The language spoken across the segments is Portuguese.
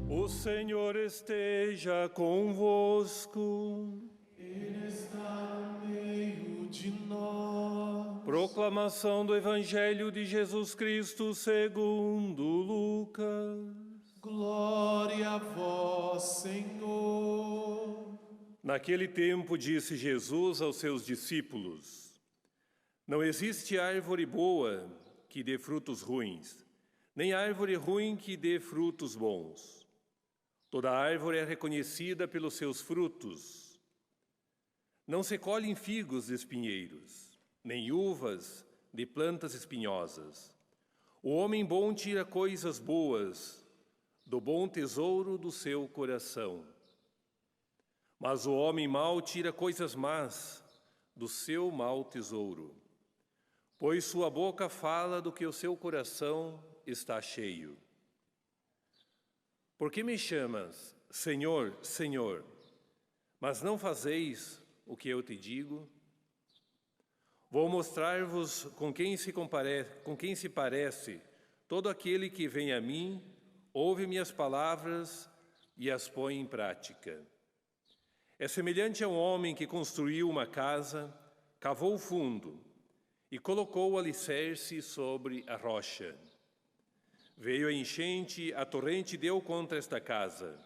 O Senhor esteja convosco. Ele está no meio de nós. Proclamação do Evangelho de Jesus Cristo segundo Lucas. Glória a vós, Senhor. Naquele tempo disse Jesus aos seus discípulos: Não existe árvore boa que dê frutos ruins, nem árvore ruim que dê frutos bons. Toda árvore é reconhecida pelos seus frutos. Não se colhem figos de espinheiros, nem uvas de plantas espinhosas. O homem bom tira coisas boas do bom tesouro do seu coração. Mas o homem mau tira coisas más do seu mau tesouro, pois sua boca fala do que o seu coração está cheio. Por que me chamas, Senhor, Senhor, mas não fazeis o que eu te digo? Vou mostrar-vos com quem se parece todo aquele que vem a mim, ouve minhas palavras e as põe em prática. É semelhante a um homem que construiu uma casa, cavou fundo e colocou o alicerce sobre a rocha. Veio a enchente, a torrente deu contra esta casa,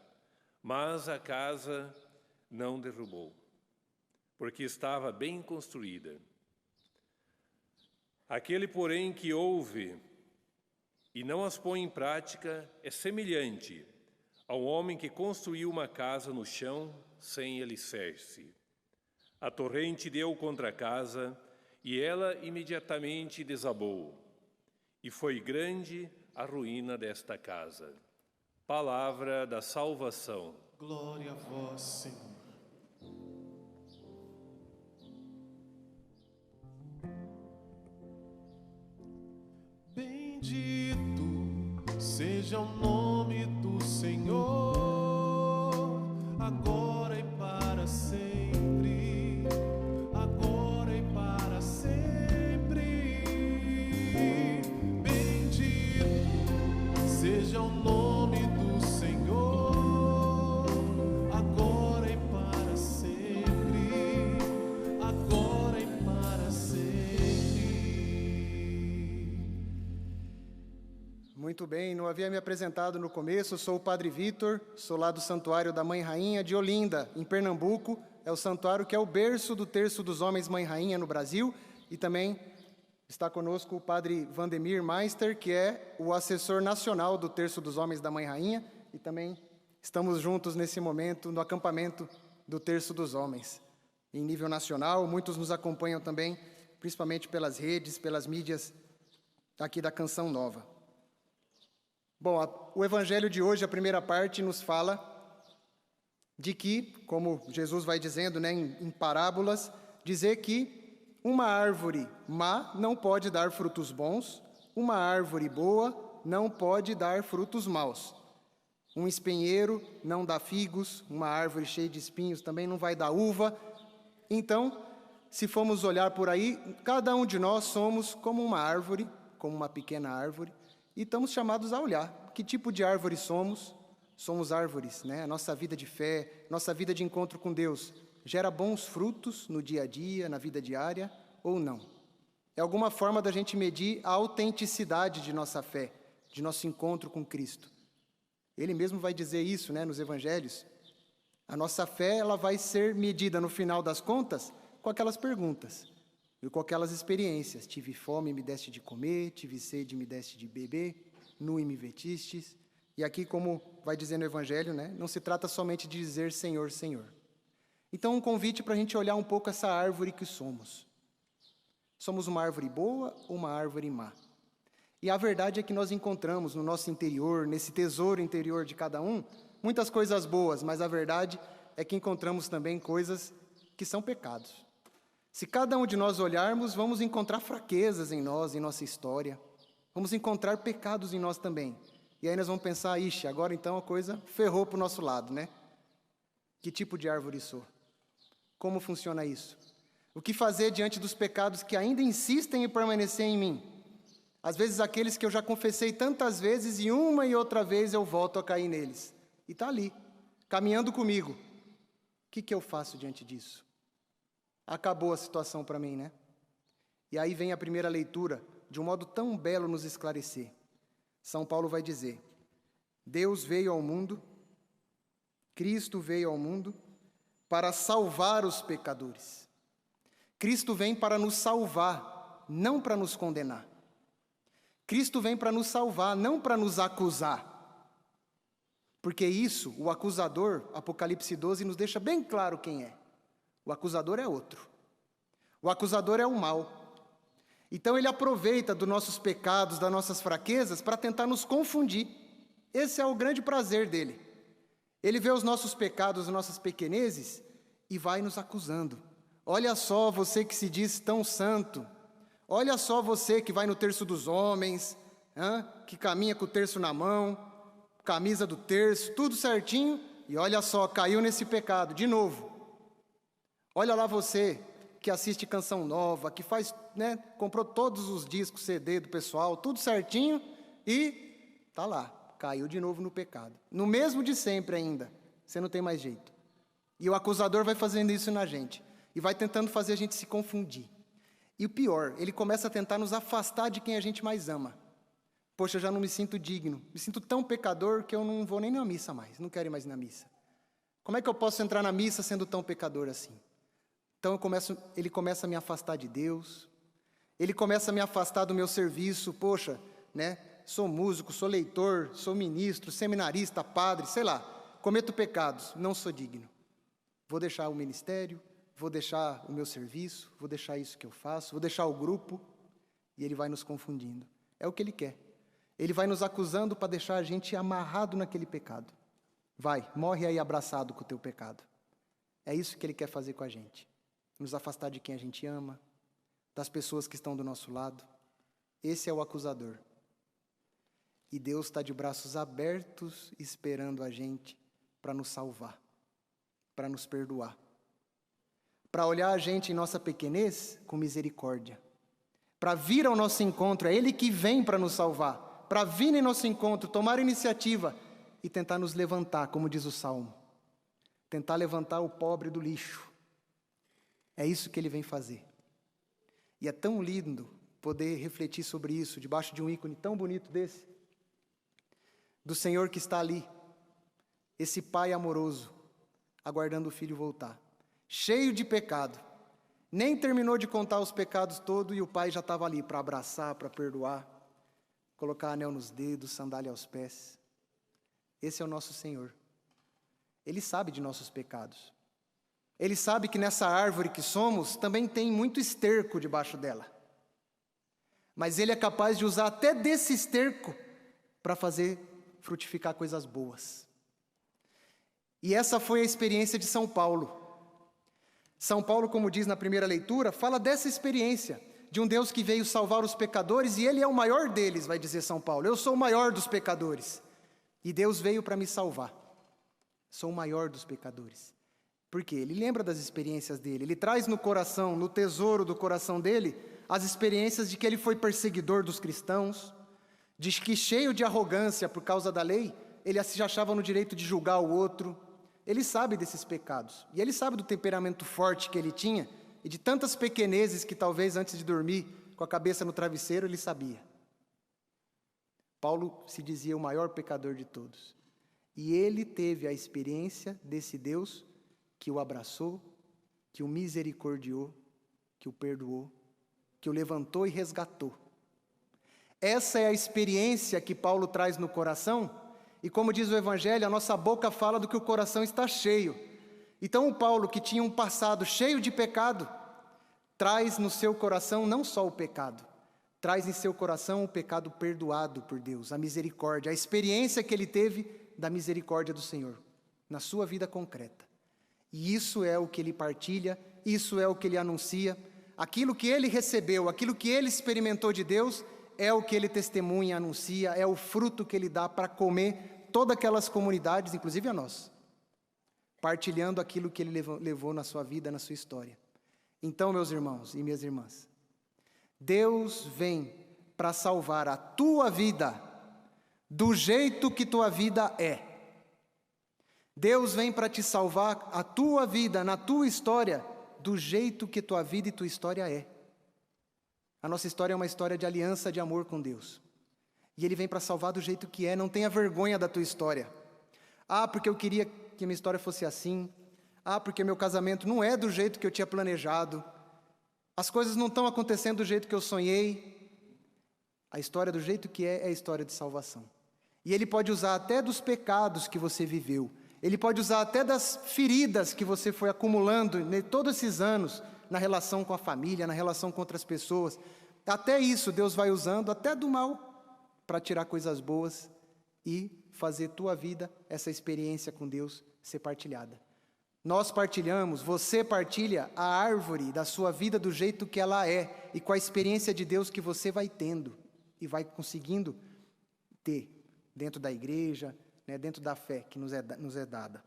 mas a casa não derrubou, porque estava bem construída. Aquele, porém, que ouve e não as põe em prática é semelhante ao homem que construiu uma casa no chão sem alicerce. A torrente deu contra a casa e ela imediatamente desabou. E foi grande a ruína desta casa. Palavra da salvação. Glória a vós, Senhor. Bendito seja o nome do Senhor, agora e para sempre, agora e para sempre. Bendito seja o nome do Senhor, agora e para sempre, agora e para sempre. Muito bem, não havia me apresentado no começo, sou o Padre Vitor, sou lá do Santuário da Mãe Rainha de Olinda, em Pernambuco. É o santuário que é o berço do Terço dos Homens Mãe Rainha no Brasil. E também está conosco o Padre Vandemir Meister, que é o assessor nacional do Terço dos Homens da Mãe Rainha. E também estamos juntos nesse momento no acampamento do Terço dos Homens. Em nível nacional, muitos nos acompanham também, principalmente pelas redes, pelas mídias aqui da Canção Nova. Bom, o Evangelho de hoje, a primeira parte, nos fala de que, como Jesus vai dizendo, né, em parábolas, dizer que uma árvore má não pode dar frutos bons, uma árvore boa não pode dar frutos maus. Um espinheiro não dá figos, uma árvore cheia de espinhos também não vai dar uva. Então, se formos olhar por aí, cada um de nós somos como uma árvore, como uma pequena árvore, e estamos chamados a olhar que tipo de árvore somos. Somos árvores, né? A nossa vida de fé, nossa vida de encontro com Deus, gera bons frutos no dia a dia, na vida diária, ou não? É alguma forma da gente medir a autenticidade de nossa fé, de nosso encontro com Cristo. Ele mesmo vai dizer isso, né, nos Evangelhos. A nossa fé, ela vai ser medida, no final das contas, com aquelas perguntas e com aquelas experiências. Tive fome, me deste de comer, tive sede, me deste de beber, nu e me vestistes. E aqui, como vai dizer no Evangelho, né, não se trata somente de dizer Senhor, Senhor. Então, um convite para a gente olhar um pouco essa árvore que somos. Somos uma árvore boa ou uma árvore má? E a verdade é que nós encontramos no nosso interior, nesse tesouro interior de cada um, muitas coisas boas, mas a verdade é que encontramos também coisas que são pecados. Se cada um de nós olharmos, vamos encontrar fraquezas em nós, em nossa história. Vamos encontrar pecados em nós também. E aí nós vamos pensar, ixi, agora então a coisa ferrou para o nosso lado, né? Que tipo de árvore sou? Como funciona isso? O que fazer diante dos pecados que ainda insistem em permanecer em mim? Às vezes aqueles que eu já confessei tantas vezes e uma e outra vez eu volto a cair neles. E está ali, caminhando comigo. O que eu faço diante disso? Acabou a situação para mim, né? E aí vem a primeira leitura, de um modo tão belo nos esclarecer. São Paulo vai dizer: Deus veio ao mundo, Cristo veio ao mundo para salvar os pecadores. Cristo vem para nos salvar, não para nos condenar. Cristo vem para nos salvar, não para nos acusar. Porque isso, o acusador, Apocalipse 12, nos deixa bem claro quem é. O acusador é outro. O acusador é o mal. Então ele aproveita dos nossos pecados, das nossas fraquezas, para tentar nos confundir. Esse é o grande prazer dele. Ele vê os nossos pecados, as nossas pequenezes, e vai nos acusando. Olha só você que se diz tão santo. Olha só você que vai no terço dos homens, que caminha com o terço na mão, camisa do terço, tudo certinho, e olha só, caiu nesse pecado, de novo. Olha lá você que assiste Canção Nova, que faz, comprou todos os discos CD do pessoal, tudo certinho, e tá lá, caiu de novo no pecado. No mesmo de sempre ainda, você não tem mais jeito. E o acusador vai fazendo isso na gente, e vai tentando fazer a gente se confundir. E o pior, ele começa a tentar nos afastar de quem a gente mais ama. Poxa, eu já não me sinto digno, me sinto tão pecador que eu não vou nem na missa mais, não quero ir mais na missa. Como é que eu posso entrar na missa sendo tão pecador assim? Então ele começa a me afastar de Deus, ele começa a me afastar do meu serviço. Poxa, sou músico, sou leitor, sou ministro, seminarista, padre, sei lá, cometo pecados, não sou digno. Vou deixar o ministério, vou deixar o meu serviço, vou deixar isso que eu faço, vou deixar o grupo, e ele vai nos confundindo. É o que ele quer. Ele vai nos acusando para deixar a gente amarrado naquele pecado. Vai, morre aí abraçado com o teu pecado. É isso que ele quer fazer com a gente. Nos afastar de quem a gente ama, das pessoas que estão do nosso lado. Esse é o acusador. E Deus está de braços abertos esperando a gente para nos salvar, para nos perdoar. Para olhar a gente em nossa pequenez com misericórdia. Para vir ao nosso encontro, é Ele que vem para nos salvar. Para vir em nosso encontro, tomar iniciativa e tentar nos levantar, como diz o Salmo. Tentar levantar o pobre do lixo. É isso que Ele vem fazer. E é tão lindo poder refletir sobre isso, debaixo de um ícone tão bonito desse. Do Senhor que está ali, esse Pai amoroso, aguardando o Filho voltar. Cheio de pecado. Nem terminou de contar os pecados todos e o Pai já estava ali para abraçar, para perdoar, colocar anel nos dedos, sandália aos pés. Esse é o nosso Senhor. Ele sabe de nossos pecados. Ele sabe que nessa árvore que somos também tem muito esterco debaixo dela. Mas Ele é capaz de usar até desse esterco para fazer frutificar coisas boas. E essa foi a experiência de São Paulo. São Paulo, como diz na primeira leitura, fala dessa experiência de um Deus que veio salvar os pecadores e Ele é o maior deles, vai dizer São Paulo. Eu sou o maior dos pecadores. E Deus veio para me salvar. Sou o maior dos pecadores. Por quê? Ele lembra das experiências dele. Ele traz no coração, no tesouro do coração dele, as experiências de que ele foi perseguidor dos cristãos, de que cheio de arrogância por causa da lei, ele se achava no direito de julgar o outro. Ele sabe desses pecados. E ele sabe do temperamento forte que ele tinha e de tantas pequenezes que talvez antes de dormir, com a cabeça no travesseiro, ele sabia. Paulo se dizia o maior pecador de todos. E ele teve a experiência desse Deus que o abraçou, que o misericordiou, que o perdoou, que o levantou e resgatou. Essa é a experiência que Paulo traz no coração, e como diz o Evangelho, a nossa boca fala do que o coração está cheio. Então o Paulo, que tinha um passado cheio de pecado, traz no seu coração não só o pecado, traz em seu coração o pecado perdoado por Deus, a misericórdia, a experiência que ele teve da misericórdia do Senhor, na sua vida concreta. E isso é o que ele partilha, isso é o que ele anuncia, aquilo que ele recebeu, aquilo que ele experimentou de Deus, é o que ele testemunha, anuncia, é o fruto que ele dá para comer todas aquelas comunidades, inclusive a nós, partilhando aquilo que ele levou na sua vida, na sua história. Então, meus irmãos e minhas irmãs, Deus vem para salvar a tua vida do jeito que tua vida é. Deus vem para te salvar a tua vida, na tua história, do jeito que tua vida e tua história é. A nossa história é uma história de aliança, de amor com Deus. E Ele vem para salvar do jeito que é, não tenha vergonha da tua história. Ah, porque eu queria que minha história fosse assim. Ah, porque meu casamento não é do jeito que eu tinha planejado. As coisas não estão acontecendo do jeito que eu sonhei. A história do jeito que é a história de salvação. E Ele pode usar até dos pecados que você viveu. Ele pode usar até das feridas que você foi acumulando todos esses anos, na relação com a família, na relação com outras pessoas. Até isso Deus vai usando, até do mal, para tirar coisas boas e fazer tua vida, essa experiência com Deus, ser partilhada. Nós partilhamos, você partilha a árvore da sua vida do jeito que ela é e com a experiência de Deus que você vai tendo e vai conseguindo ter dentro da igreja, dentro da fé que nos é dada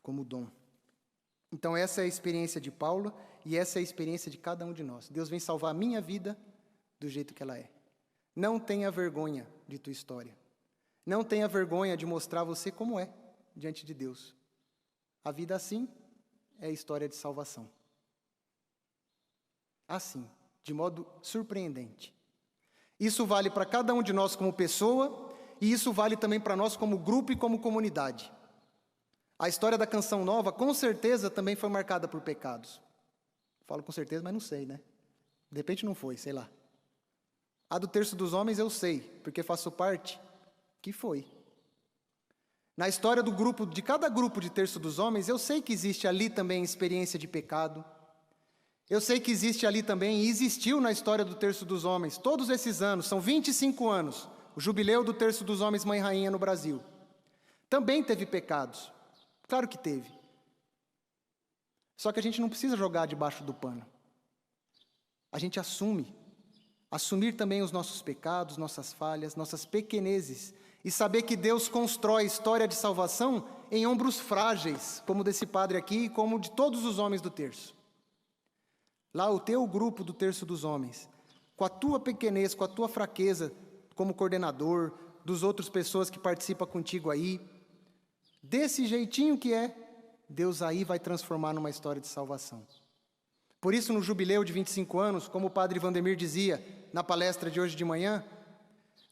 como dom. Então essa é a experiência de Paulo e essa é a experiência de cada um de nós. Deus vem salvar a minha vida do jeito que ela é. Não tenha vergonha de tua história. Não tenha vergonha de mostrar você como é diante de Deus. A vida assim é a história de salvação. Assim, de modo surpreendente. Isso vale para cada um de nós como pessoa, e isso vale também para nós como grupo e como comunidade. A história da Canção Nova, com certeza, também foi marcada por pecados. Falo com certeza, mas não sei, né? De repente não foi, sei lá. A do Terço dos Homens eu sei, porque faço parte, que foi. Na história do grupo, de cada grupo de Terço dos Homens, eu sei que existe ali também experiência de pecado. Eu sei que existe ali também, e existiu na história do Terço dos Homens, todos esses anos, são 25 anos, o jubileu do Terço dos Homens Mãe Rainha no Brasil. Também teve pecados, claro que teve. Só que a gente não precisa jogar debaixo do pano. A gente assumir também os nossos pecados, nossas falhas, nossas pequenezes, e saber que Deus constrói história de salvação em ombros frágeis, como desse padre aqui, como de todos os homens do terço. Lá o teu grupo do Terço dos Homens, com a tua pequenez, com a tua fraqueza, como coordenador, dos outras pessoas que participam contigo aí, desse jeitinho que é, Deus aí vai transformar numa história de salvação. Por isso, no jubileu de 25 anos, como o padre Vandemir dizia na palestra de hoje de manhã,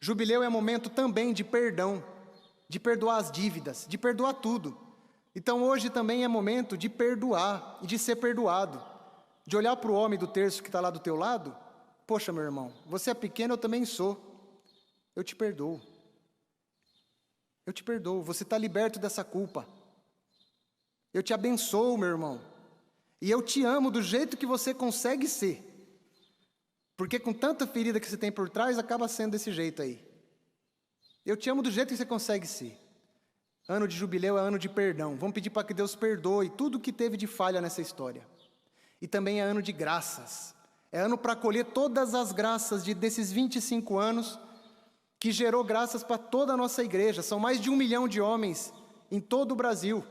jubileu é momento também de perdão, de perdoar as dívidas, de perdoar tudo. Então hoje também é momento de perdoar e de ser perdoado, de olhar para o homem do terço que está lá do teu lado, poxa meu irmão, você é pequeno, eu também sou, eu te perdoo, você está liberto dessa culpa, eu te abençoo meu irmão, e eu te amo do jeito que você consegue ser, porque com tanta ferida que você tem por trás, acaba sendo desse jeito aí. Eu te amo do jeito que você consegue ser. Ano de jubileu é ano de perdão. Vamos pedir para que Deus perdoe tudo que teve de falha nessa história. E também é ano de graças. É ano para colher todas as graças desses 25 anos, que gerou graças para toda a nossa igreja. São mais de 1 milhão de homens em todo o Brasil,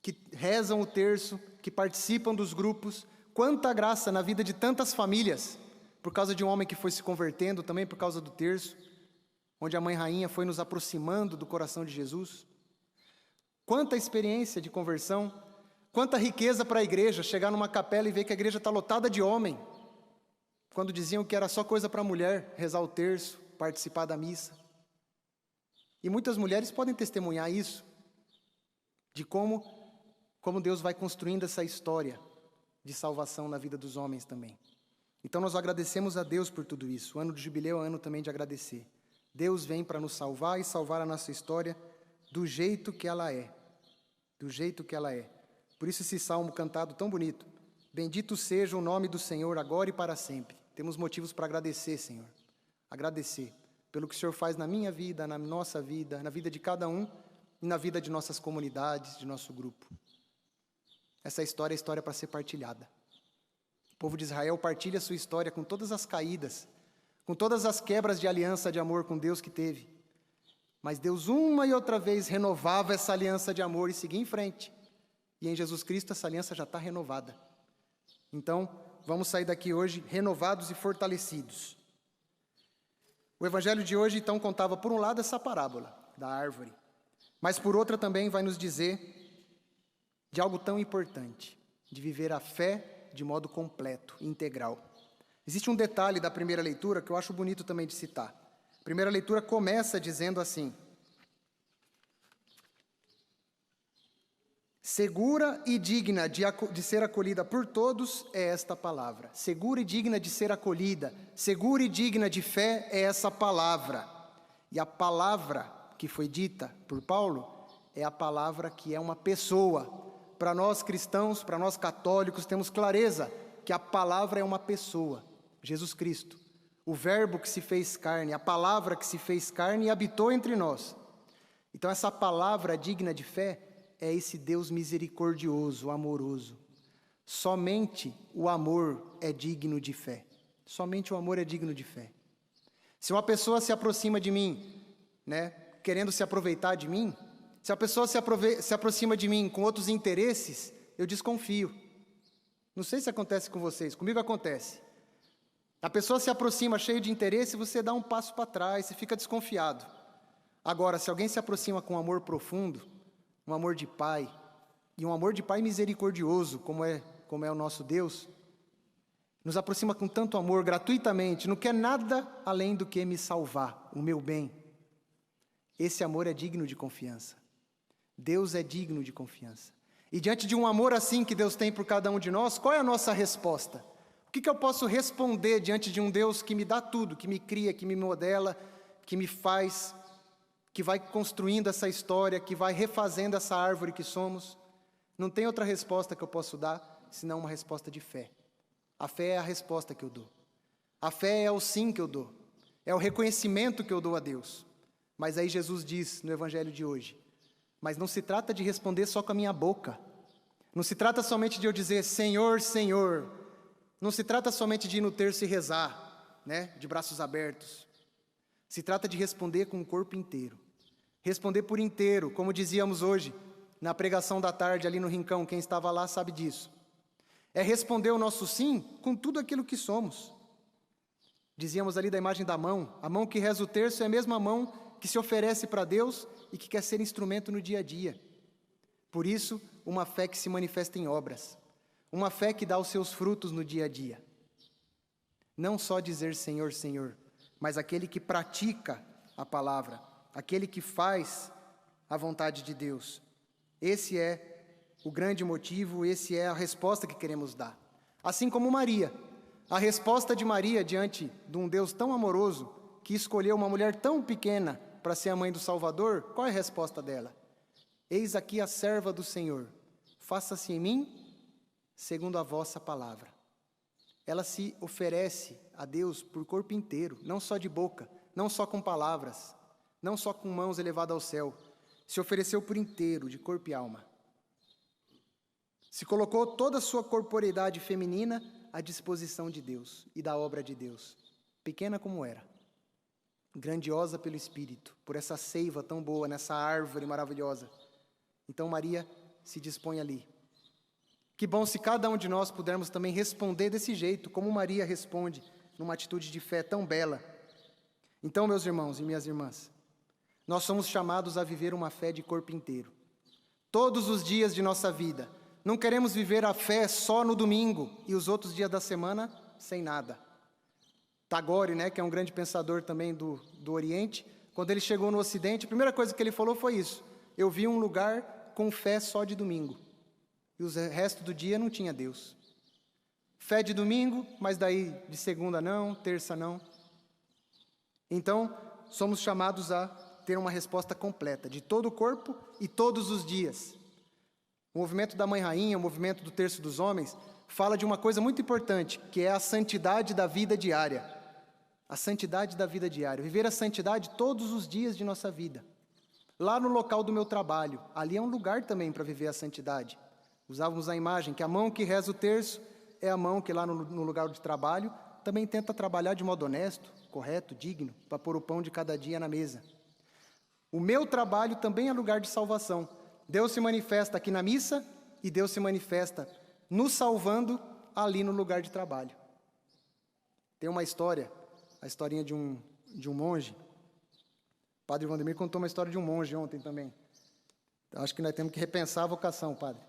que rezam o terço, que participam dos grupos. Quanta graça na vida de tantas famílias, por causa de um homem que foi se convertendo, também por causa do terço, onde a Mãe Rainha foi nos aproximando do coração de Jesus. Quanta experiência de conversão, quanta riqueza para a igreja, chegar numa capela e ver que a igreja está lotada de homem, quando diziam que era só coisa para mulher, rezar o terço, participar da missa. E muitas mulheres podem testemunhar isso, de como Deus vai construindo essa história de salvação na vida dos homens também. Então nós agradecemos a Deus por tudo isso. O ano de jubileu é ano também de agradecer. Deus vem para nos salvar e salvar a nossa história do jeito que ela é. Do jeito que ela é. Por isso esse salmo cantado tão bonito. Bendito seja o nome do Senhor agora e para sempre. Temos motivos para agradecer, Senhor. Agradecer pelo que o Senhor faz na minha vida, na nossa vida, na vida de cada um e na vida de nossas comunidades, de nosso grupo. Essa história é história para ser partilhada. O povo de Israel partilha a sua história com todas as caídas, com todas as quebras de aliança de amor com Deus que teve. Mas Deus uma e outra vez renovava essa aliança de amor e seguia em frente. E em Jesus Cristo essa aliança já está renovada. Então, vamos sair daqui hoje renovados e fortalecidos. O evangelho de hoje, então, contava, por um lado, essa parábola da árvore, mas, por outra, também vai nos dizer de algo tão importante, de viver a fé de modo completo, integral. Existe um detalhe da primeira leitura que eu acho bonito também de citar. A primeira leitura começa dizendo assim: segura e digna de ser acolhida por todos é esta palavra. Segura e digna de ser acolhida, segura e digna de fé é essa palavra. E a palavra que foi dita por Paulo é a palavra que é uma pessoa. Para nós cristãos, para nós católicos, temos clareza que a palavra é uma pessoa, Jesus Cristo, o verbo que se fez carne, a palavra que se fez carne e habitou entre nós. Então essa palavra digna de fé é esse Deus misericordioso, amoroso. Somente o amor é digno de fé. Somente o amor é digno de fé. Se uma pessoa se aproxima de mim, querendo se aproveitar de mim, se a pessoa se aproxima de mim com outros interesses, eu desconfio. Não sei se acontece com vocês, comigo acontece. A pessoa se aproxima cheio de interesse, você dá um passo para trás, você fica desconfiado. Agora, se alguém se aproxima com amor profundo, um amor de pai, e um amor de pai misericordioso, como é o nosso Deus, nos aproxima com tanto amor, gratuitamente, não quer nada além do que me salvar, o meu bem. Esse amor é digno de confiança. Deus é digno de confiança. E diante de um amor assim que Deus tem por cada um de nós, qual é a nossa resposta? O que eu posso responder diante de um Deus que me dá tudo, que me cria, que me modela, que me faz, que vai construindo essa história, que vai refazendo essa árvore que somos? Não tem outra resposta que eu posso dar, senão uma resposta de fé. A fé é a resposta que eu dou. A fé é o sim que eu dou. É o reconhecimento que eu dou a Deus. Mas aí Jesus diz no evangelho de hoje, mas não se trata de responder só com a minha boca. Não se trata somente de eu dizer Senhor, Senhor. Não se trata somente de ir no terço e rezar, de braços abertos. Se trata de responder com o corpo inteiro. Responder por inteiro, como dizíamos hoje, na pregação da tarde ali no Rincão, quem estava lá sabe disso. É responder o nosso sim com tudo aquilo que somos. Dizíamos ali da imagem da mão, a mão que reza o terço é a mesma mão que se oferece para Deus e que quer ser instrumento no dia a dia. Por isso, uma fé que se manifesta em obras. Uma fé que dá os seus frutos no dia a dia. Não só dizer Senhor, Senhor, mas aquele que pratica a palavra, aquele que faz a vontade de Deus. Esse é o grande motivo, esse é a resposta que queremos dar. Assim como Maria. A resposta de Maria diante de um Deus tão amoroso, que escolheu uma mulher tão pequena para ser a mãe do Salvador, qual é a resposta dela? Eis aqui a serva do Senhor, faça-se em mim segundo a vossa palavra. Ela se oferece a Deus por corpo inteiro, não só de boca, não só com palavras, não só com mãos elevadas ao céu. Se ofereceu por inteiro, de corpo e alma. Se colocou toda a sua corporeidade feminina à disposição de Deus e da obra de Deus, pequena como era, grandiosa pelo Espírito, por essa seiva tão boa, nessa árvore maravilhosa. Então Maria se dispõe ali. Que bom se cada um de nós pudermos também responder desse jeito, como Maria responde, numa atitude de fé tão bela. Então, meus irmãos e minhas irmãs, nós somos chamados a viver uma fé de corpo inteiro. Todos os dias de nossa vida. Não queremos viver a fé só no domingo e os outros dias da semana sem nada. Tagore, que é um grande pensador também do Oriente, quando ele chegou no Ocidente, a primeira coisa que ele falou foi isso: eu vi um lugar com fé só de domingo. E o resto do dia não tinha Deus. Fé de domingo, mas daí de segunda não, terça não. Então, somos chamados a ter uma resposta completa, de todo o corpo e todos os dias. O movimento da Mãe Rainha, o movimento do Terço dos Homens, fala de uma coisa muito importante, que é a santidade da vida diária. A santidade da vida diária. Viver a santidade todos os dias de nossa vida. Lá no local do meu trabalho, ali é um lugar também para viver a santidade. Usávamos a imagem que a mão que reza o terço é a mão que lá no lugar de trabalho também tenta trabalhar de modo honesto, correto, digno, para pôr o pão de cada dia na mesa. O meu trabalho também é lugar de salvação. Deus se manifesta aqui na missa e Deus se manifesta nos salvando ali no lugar de trabalho. Tem uma história, a historinha de um de um monge. O padre Valdemir contou uma história de um monge ontem também. Então, acho que nós temos que repensar a vocação, padre.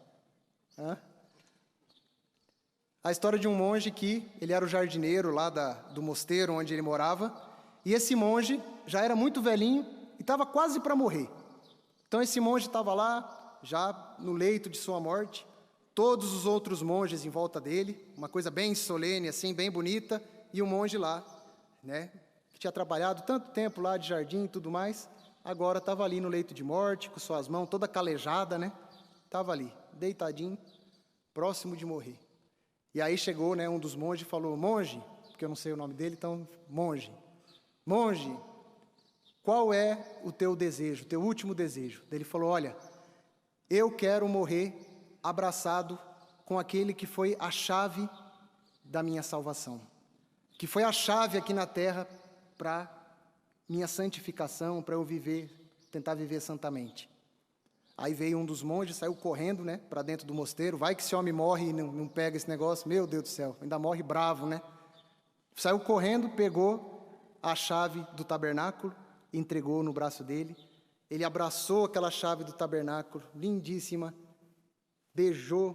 A história de um monge que ele era o jardineiro lá do mosteiro onde ele morava, e esse monge já era muito velhinho e estava quase para morrer. Então esse monge estava lá, já no leito de sua morte, todos os outros monges em volta dele, uma coisa bem solene, assim, bem bonita, e o monge lá, né, que tinha trabalhado tanto tempo lá de jardim e tudo mais, agora estava ali no leito de morte, com suas mãos toda calejada, né, estava ali, deitadinho, próximo de morrer. E aí chegou, né, um dos monges e falou: monge, porque eu não sei o nome dele, então, monge, qual é o teu desejo, o teu último desejo? Ele falou: olha, eu quero morrer abraçado com aquele que foi a chave da minha salvação, que foi a chave aqui na terra para minha santificação, para eu viver, tentar viver santamente. Aí veio um dos monges, saiu correndo, né, para dentro do mosteiro. Vai que esse homem morre e não pega esse negócio. Meu Deus do céu, ainda morre bravo, né? Saiu correndo, pegou a chave do tabernáculo, entregou no braço dele. Ele abraçou aquela chave do tabernáculo, lindíssima, beijou,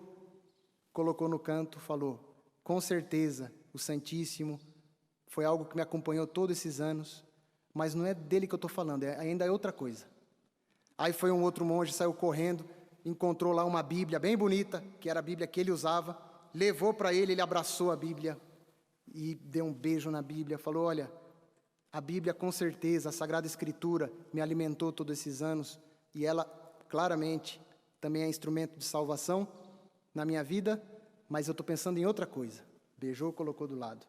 colocou no canto, falou: com certeza, o Santíssimo foi algo que me acompanhou todos esses anos, mas não é dele que eu estou falando, ainda é outra coisa. Aí foi um outro monge, saiu correndo, encontrou lá uma Bíblia bem bonita, que era a Bíblia que ele usava, levou para ele, ele abraçou a Bíblia e deu um beijo na Bíblia, falou: olha, a Bíblia com certeza, a Sagrada Escritura me alimentou todos esses anos e ela claramente também é instrumento de salvação na minha vida, mas eu estou pensando em outra coisa. Beijou, colocou do lado.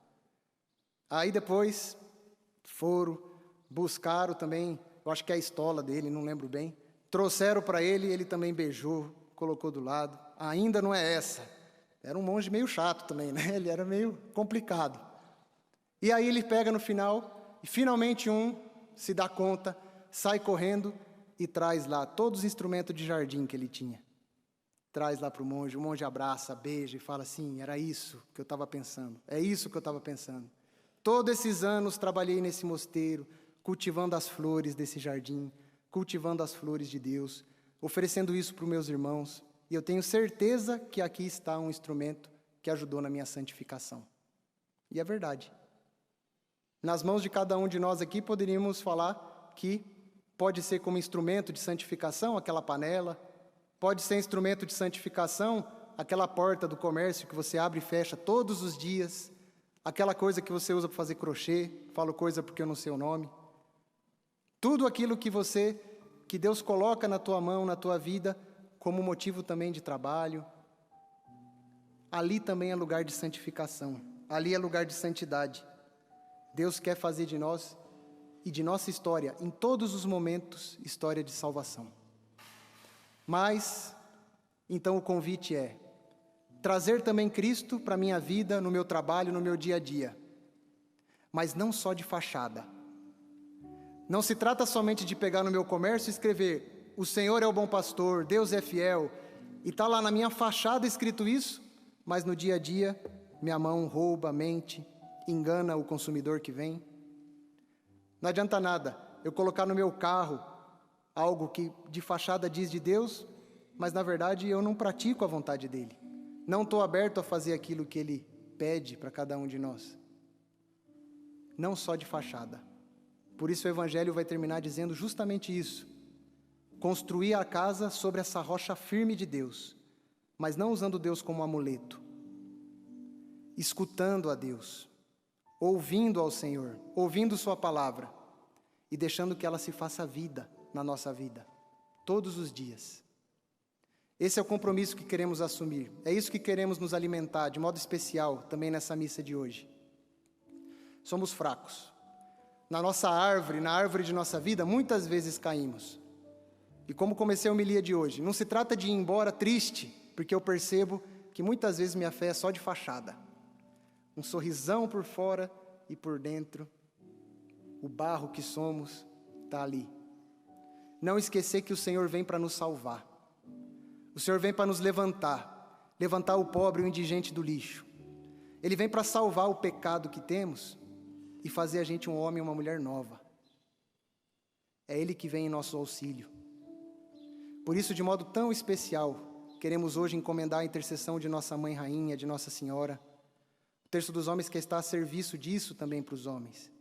Aí depois foram, buscaram também, eu acho que é a estola dele, não lembro bem, trouxeram para ele, ele também beijou, colocou do lado. Ainda não é essa. Era um monge meio chato também, né? Ele era meio complicado. E aí ele pega no final, e finalmente um se dá conta, sai correndo e traz lá todos os instrumentos de jardim que ele tinha. Traz lá para o monge abraça, beija e fala assim: era isso que eu estava pensando, é isso que eu estava pensando. Todos esses anos trabalhei nesse mosteiro, cultivando as flores desse jardim, cultivando as flores de Deus, oferecendo isso para os meus irmãos, e eu tenho certeza que aqui está um instrumento que ajudou na minha santificação. E é verdade. Nas mãos de cada um de nós aqui poderíamos falar que pode ser como instrumento de santificação aquela panela, pode ser instrumento de santificação aquela porta do comércio que você abre e fecha todos os dias, aquela coisa que você usa para fazer crochê, falo coisa porque eu não sei o nome. Tudo aquilo que Deus coloca na tua mão, na tua vida, como motivo também de trabalho, ali também é lugar de santificação, ali é lugar de santidade. Deus quer fazer de nós e de nossa história, em todos os momentos, história de salvação. Mas, então o convite é trazer também Cristo para a minha vida, no meu trabalho, no meu dia a dia. Mas não só de fachada. Não se trata somente de pegar no meu comércio e escrever: o Senhor é o bom pastor, Deus é fiel, e está lá na minha fachada escrito isso, mas no dia a dia minha mão rouba, mente, engana o consumidor que vem. Não adianta nada eu colocar no meu carro algo que de fachada diz de Deus, mas na verdade eu não pratico a vontade dele. Não estou aberto a fazer aquilo que ele pede para cada um de nós. Não só de fachada. Por isso o Evangelho vai terminar dizendo justamente isso. Construir a casa sobre essa rocha firme de Deus, mas não usando Deus como amuleto. Escutando a Deus, ouvindo ao Senhor, ouvindo sua palavra e deixando que ela se faça vida na nossa vida, todos os dias. Esse é o compromisso que queremos assumir, é isso que queremos nos alimentar, de modo especial, também nessa missa de hoje. Somos fracos. Na nossa árvore, na árvore de nossa vida, muitas vezes caímos. E como comecei a homilia de hoje, não se trata de ir embora triste, porque eu percebo que muitas vezes minha fé é só de fachada. Um sorrisão por fora e por dentro, o barro que somos está ali. Não esquecer que o Senhor vem para nos salvar. O Senhor vem para nos levantar o pobre e o indigente do lixo. Ele vem para salvar o pecado que temos, e fazer a gente um homem e uma mulher nova. É Ele que vem em nosso auxílio. Por isso, de modo tão especial, queremos hoje encomendar a intercessão de nossa Mãe Rainha, de Nossa Senhora, o terço dos homens que está a serviço disso também para os homens.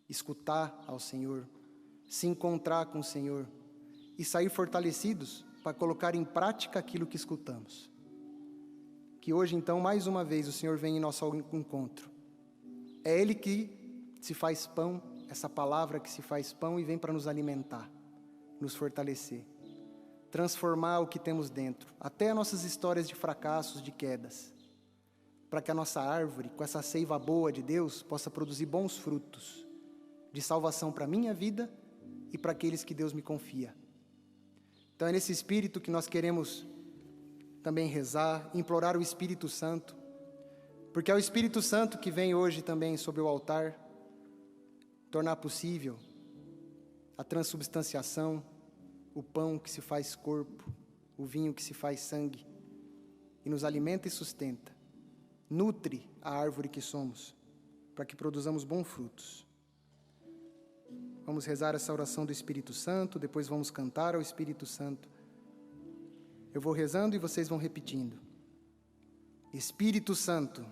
Escutar ao Senhor, se encontrar com o Senhor e sair fortalecidos para colocar em prática aquilo que escutamos. Que hoje, então, mais uma vez, o Senhor vem em nosso encontro. É Ele que se faz pão, essa palavra que se faz pão e vem para nos alimentar, nos fortalecer, transformar o que temos dentro, até as nossas histórias de fracassos, de quedas, para que a nossa árvore, com essa seiva boa de Deus, possa produzir bons frutos de salvação para a minha vida e para aqueles que Deus me confia. Então é nesse espírito que nós queremos também rezar, implorar o Espírito Santo, porque é o Espírito Santo que vem hoje também sobre o altar, tornar possível a transubstanciação, o pão que se faz corpo, o vinho que se faz sangue, e nos alimenta e sustenta, nutre a árvore que somos, para que produzamos bons frutos. Vamos rezar essa oração do Espírito Santo, depois vamos cantar ao Espírito Santo. Eu vou rezando e vocês vão repetindo. Espírito Santo,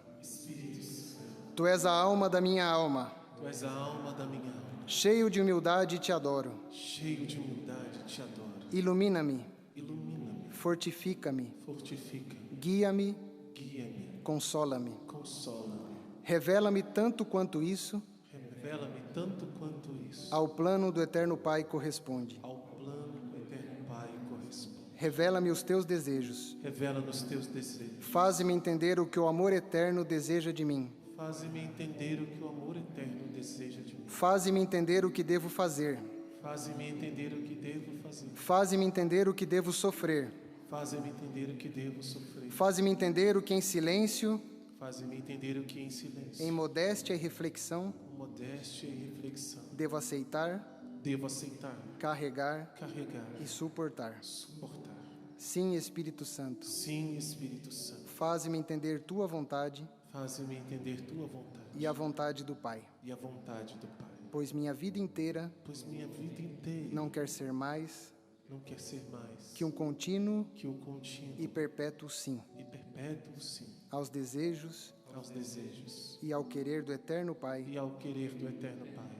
Tu és a alma da minha alma. Tu és a alma da minha alma. Cheio de humildade te adoro. Cheio de humildade te adoro. Ilumina-me, Ilumina-me, fortifica-me, fortifica-me, guia-me, guia-me, consola-me. consola-me. Revela-me tanto quanto isso Revela-me tanto quanto isso ao plano do Eterno Pai corresponde. ao plano do Eterno Pai corresponde. Revela-me os teus desejos. Revela-nos teus desejos. Faze-me entender o que o amor eterno deseja de mim. Faze-me entender o que o amor eterno deseja de mim. Faze-me entender o que devo fazer. Faze-me entender o que devo fazer. Faze-me entender o que devo sofrer. Faze-me entender o que devo sofrer. Faze-me entender o que em silêncio, Faze-me entender o que em silêncio, em modéstia e reflexão, modéstia e reflexão, devo aceitar, devo aceitar, carregar carregar, e suportar. suportar. Sim, Espírito Santo, Sim, Espírito Santo. faze-me entender tua vontade Faze-me entender tua vontade e a vontade do Pai, e a vontade do Pai. pois minha vida inteira Pois minha vida inteira não quer ser mais não quer ser mais que um contínuo que o contínuo e perpétuo sim e perpétuo sim aos desejos aos desejos e ao querer do Eterno Pai. e ao querer do Eterno Pai.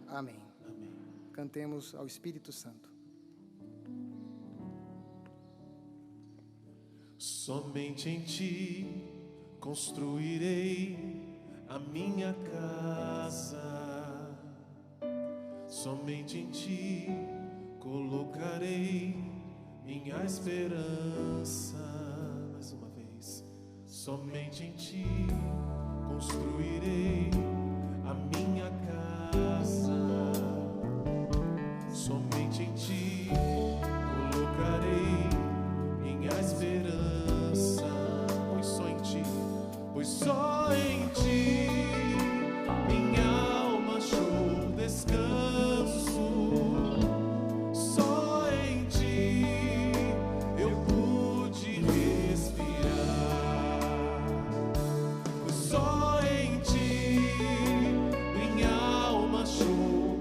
Amém. Amém. Cantemos ao Espírito Santo. Somente em ti construirei a minha casa. Somente em ti colocarei minha esperança. Mais uma vez. Somente em ti construirei a minha casa. Somente em ti colocarei minha esperança, pois só em ti minha alma achou descanso. Só em ti eu pude respirar. Pois só em ti minha alma achou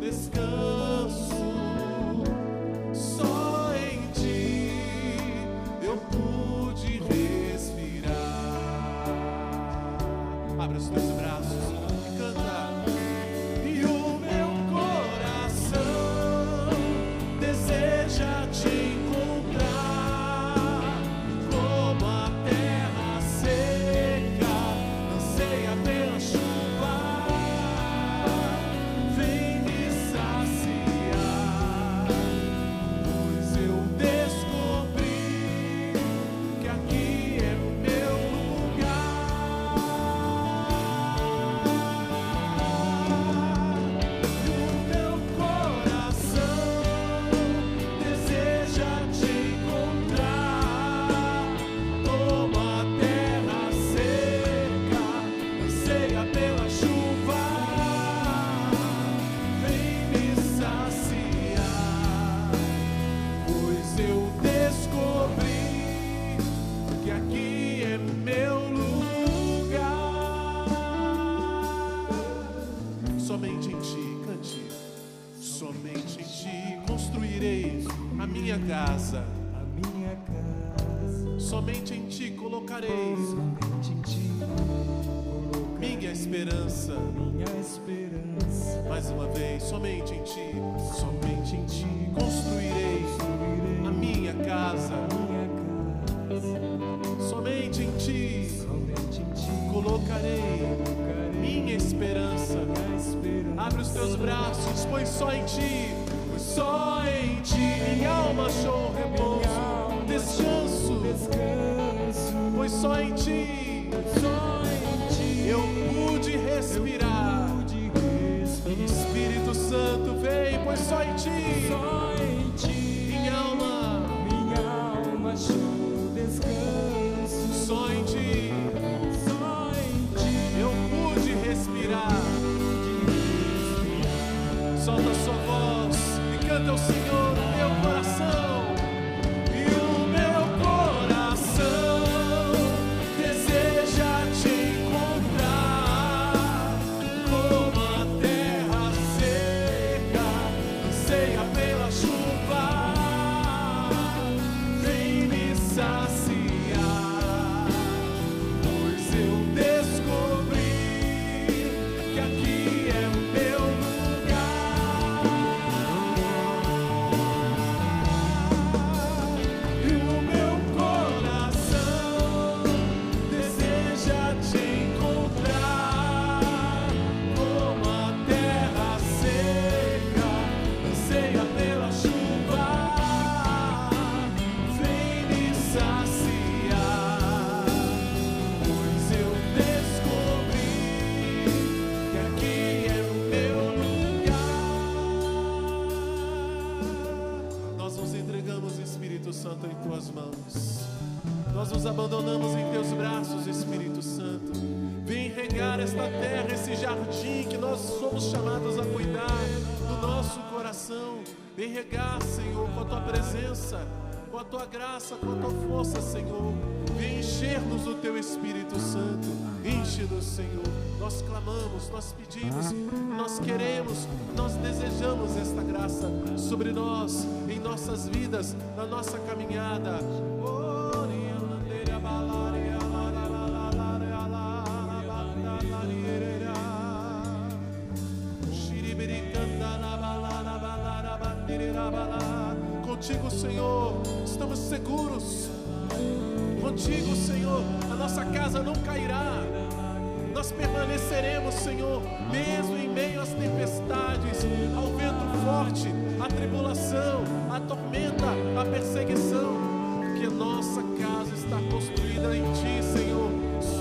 ti construirei a minha casa. Somente em ti colocarei minha esperança. Mais uma vez, somente em ti construirei a minha casa. Somente em ti colocarei minha esperança. Abre os teus braços, pois só em ti minha alma achou repouso, descanso, pois só em ti eu pude respirar. Espírito Santo vem, pois só em ti minha alma achou descanso. Só em ti eu pude respirar. Solta a sua voz e canta ao Senhor o meu coração. E o meu coração deseja te encontrar, como a terra seca anseia pela chuva. Vem me saciar, pois eu descobri que aqui é o meu lugar. E o meu coração deseja te encontrar, como a terra seca anseia pela chuva. Vem me saciar, pois eu descobri que aqui é o meu lugar. Nós nos entregamos, Espírito Santo, em tuas mãos. Nós nos abandonamos em teus braços, Espírito Santo. Vem regar esta terra, esse jardim que nós somos chamados a cuidar do nosso coração. Vem regar, Senhor, com a tua presença, com a tua graça, com a tua força, Senhor. Vem encher-nos do teu Espírito Santo. Enche-nos, Senhor. Nós clamamos, nós pedimos, nós queremos, nós desejamos esta graça sobre nós, em nossas vidas, na nossa caminhada. Contigo, Senhor, estamos seguros. Contigo, Senhor, a nossa casa não cairá. Nós permaneceremos, Senhor, mesmo em meio às tempestades, ao vento forte, à tribulação, à tormenta, à perseguição, porque nossa casa está construída em Ti, Senhor,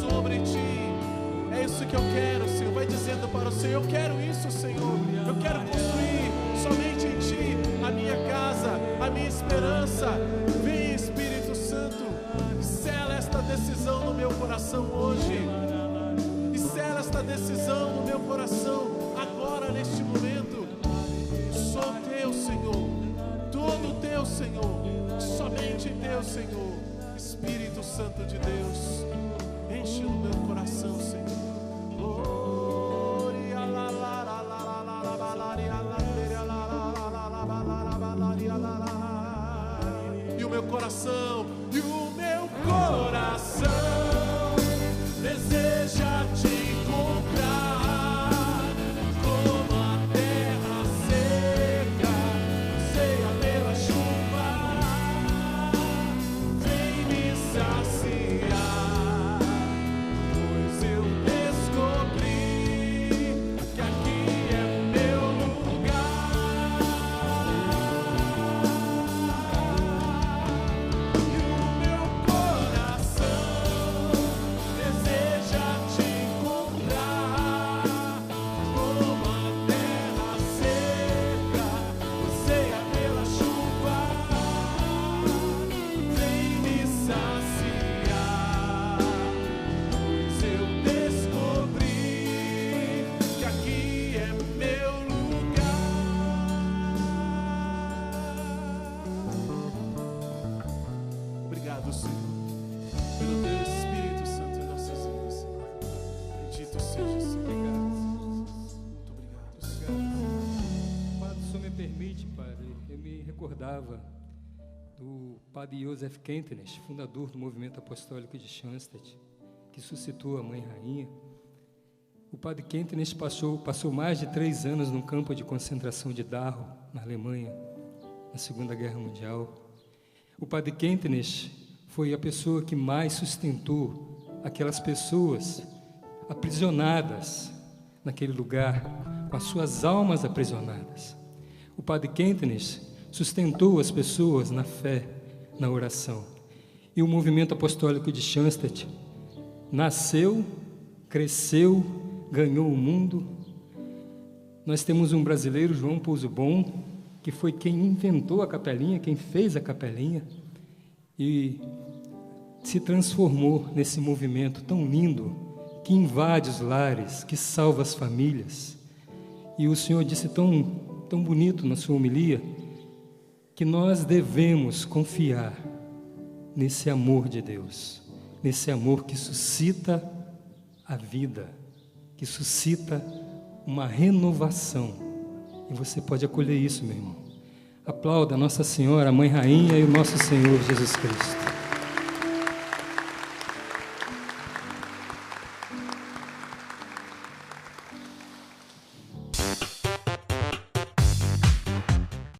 sobre Ti. É isso que eu quero, Senhor. Vai dizendo para o Senhor: eu quero isso, Senhor. Eu quero construir somente em Ti a minha casa, a minha esperança. Vem, Espírito Santo, sela esta decisão no meu coração hoje. E sela esta decisão no meu coração agora, neste momento. Sou Teu, Senhor. Todo Teu, Senhor. Somente Teu, Senhor. Espírito Santo de Deus, enche o meu coração, Senhor. E o meu coração, deseja te encontrar, como a terra seca anseia pela chuva. Vem me saciar, pois eu descobri que aqui é o meu lugar. E o meu padre. Eu me recordava do padre Joseph Kentenich, fundador do movimento apostólico de Schoenstatt, que suscitou a Mãe Rainha. O padre Kentenich passou mais de 3 anos no campo de concentração de Dachau, na Alemanha, na Segunda Guerra Mundial. O padre Kentenich foi a pessoa que mais sustentou aquelas pessoas aprisionadas naquele lugar, com as suas almas aprisionadas. O padre Kentenich sustentou as pessoas na fé, na oração. E o movimento apostólico de Schoenstatt nasceu, cresceu, ganhou o mundo. Nós temos um brasileiro, João Pouso Bom, que foi quem inventou a capelinha, quem fez a capelinha, e se transformou nesse movimento tão lindo, que invade os lares, que salva as famílias. E o Senhor disse tão bonito na sua homilia, que nós devemos confiar nesse amor de Deus, nesse amor que suscita a vida, que suscita uma renovação. E você pode acolher isso, meu irmão. Aplauda a Nossa Senhora, a Mãe Rainha e o nosso Senhor Jesus Cristo.